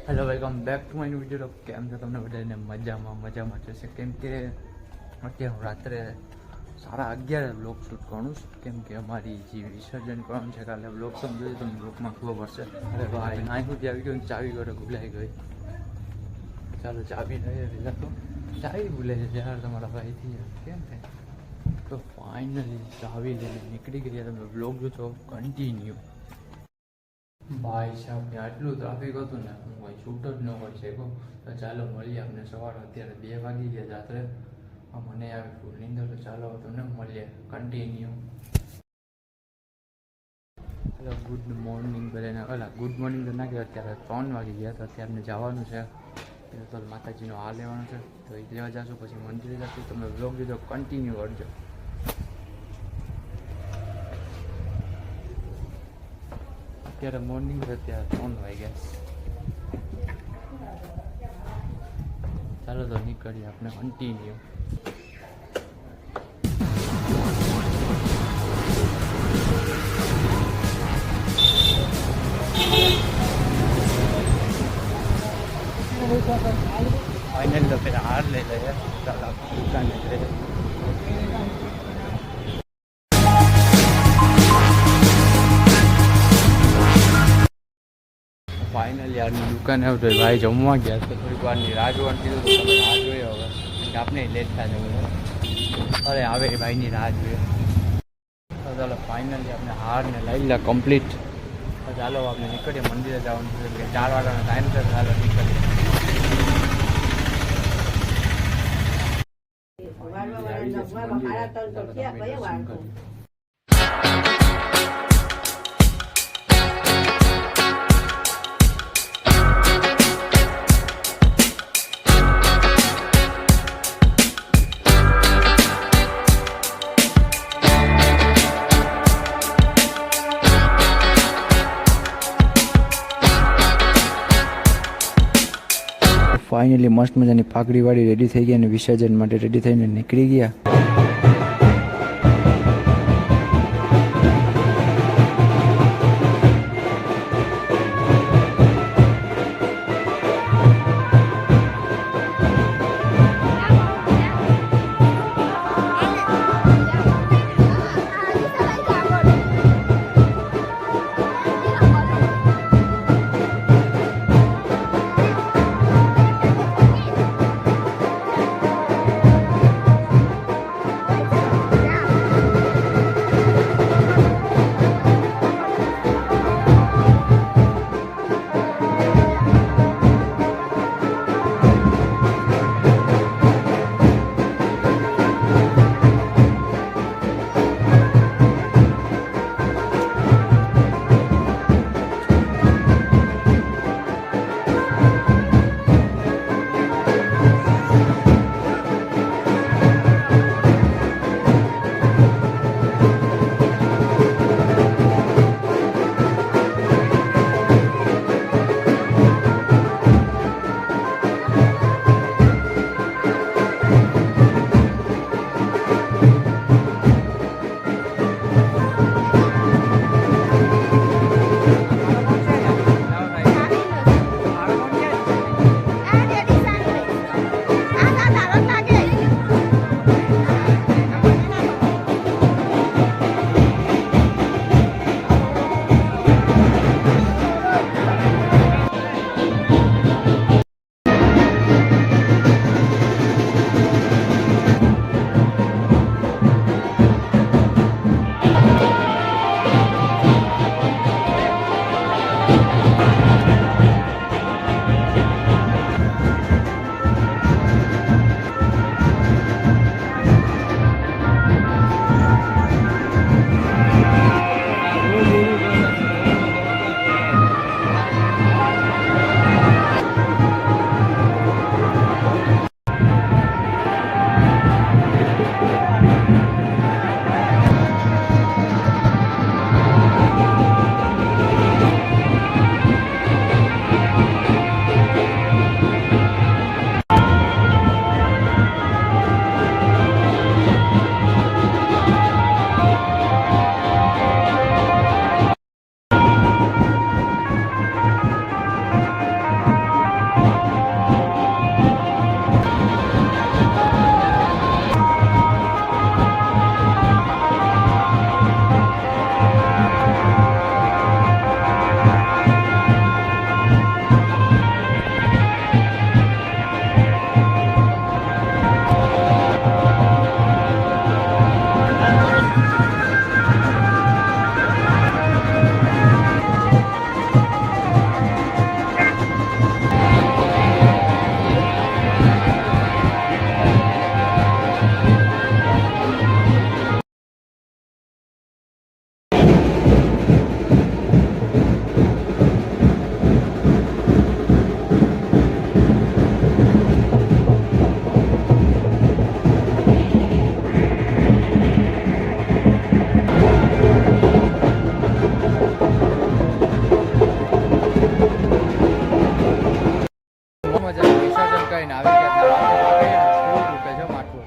Hello welcome back to my video. કેમ છો તમને બધાને? મજામાં જશે. કેમ કે અત્યારે હું રાત્રે 11:30 બ્લોગ શૂટ કરું છું. કેમ કે અમારી જે વિસર્જન કરવાનું છે કાલે બ્લોગ સમજો તમને બ્લોગમાં ખબર પડશે. અરે ભાઈ નાઈ સુધી આવી ગયું, ચાવી ઘરે ભૂલાઈ ગઈ. ચાલો ચાવી લઈએ. પહેલાં તો ચાવી ભૂલાઈ છે યાર તમારા ભાઈથી, કેમ થાય? તો ફાઇનલી ચાવી લઈને નીકળી ગયા. તમે બ્લોગ જોશો કન્ટિન્યુ. ભાઈ સાહેબ આટલું ટ્રાફિક હતું ને, હું ભાઈ શૂટ જ ન કરી શક્યો. તો ચાલો મળીએ આપણે સવારે. અત્યારે 2 વાગી ગયા રાત્રે. મને આવે ફૂલ નીંદર. તો ચાલો તમને મળીએ કન્ટિન્યુ. હેલો ગુડ મોર્નિંગ બધાને. ગુડ મોર્નિંગ તો ના કહેવાય, અત્યારે 3 વાગી ગયા. તો અત્યારે અમને જવાનું છે તો માતાજીનો આ લેવાનો છે, તો એ લેવા જશું. પછી મંદિરે જશું. તમે બ્લોગ લીધો કન્ટિન્યુ કરજો. અત્યારે મોર્નિંગ છે, અત્યારે 3 વાગ્યા. ચાલો તો નીકળીએ આપણે કન્ટિન્યુ. ફાઇનલ તો પેલા હાર લઈ લઈએ. ચાલો દુકાને જઈએ. ફાઇનલી યારની દુકાને આવ્યો તો ભાઈ જમવા ગયા છે. થોડીક વારની રાહ જોવાનું કીધું તો તમે રાહ જોઈએ હવે, આપણે લેટ થાય જવું. અરે આવે ભાઈની રાહ જોઈએ. તો ચાલો ફાઇનલી આપણે હારને લઈ લે કમ્પ્લીટ. તો ચાલો આપણે નીકળીએ. મંદિરે જવાનું છે કે 4 વાગ્યાનો ટાઈમ છે. ચાલો નીકળીએ. ફાઇનલી મસ્ત મજાની પાઘડીવાળી રેડી થઈ ગઈ અને વિસર્જન માટે રેડી થઈને નીકળી ગયા. કરીને આવી ગયા જો માથું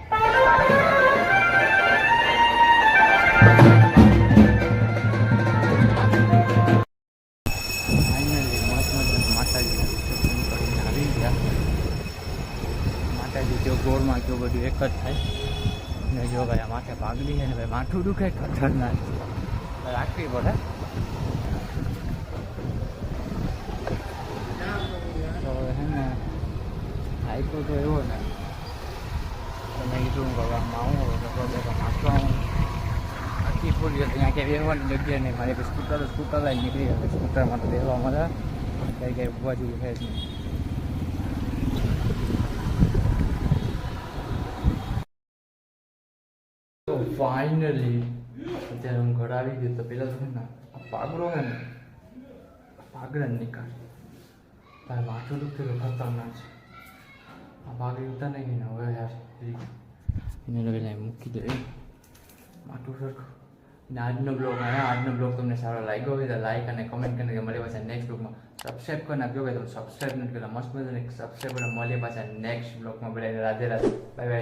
માતાજી આવી ગયા. માતાજી જો ગોળમાં જો બધું એક જ થાય ને જો ભાઈ માથે પાઘડી છે ને ભાઈ માથું દુખે ખતરનાક રાખવી પડે. તો હે ને આપ્યો તો એવો ને તમે કીધું કરવામાં આવું તો નાખવા આવું આખી ફૂલી ત્યાં ક્યાંય બેસવાની જગ્યા નહીં. મારી સ્કૂટર લઈને નીકળી ગયો. સ્કૂટરમાં તો બેસવા મળે કંઈ કંઈ ઉભા જેવું છે જ નહીં. તો ફાઇનલી અત્યારે હું ઘર આવી ગયો. તો પેલા તો ને આ પાગડો છે ને પાગડા નીકાળ તારે માથું દુખતું તો ખતરનાક છે. આ પાઘડી ઉતાર નહીં ને હવે યાર એને પેલા મૂકી દે માથું સરખું. ને આજનો બ્લોગ તમને સારો લાગ્યો હોય તો લાઈક અને કમેન્ટ કરીને મળે પાછા નેક્સ્ટ બ્લોગમાં સબસ્ક્રાઈબ કરી નાખજો. કે તમે સબસ્ક્રાઈબ નથી કરતા મસ્ત મજાને સબસ્ક્રાઈબ કરીને મળીએ પાછા નેક્સ્ટ બ્લોગમાં. બધા રાધે રાધે, બાય બાય.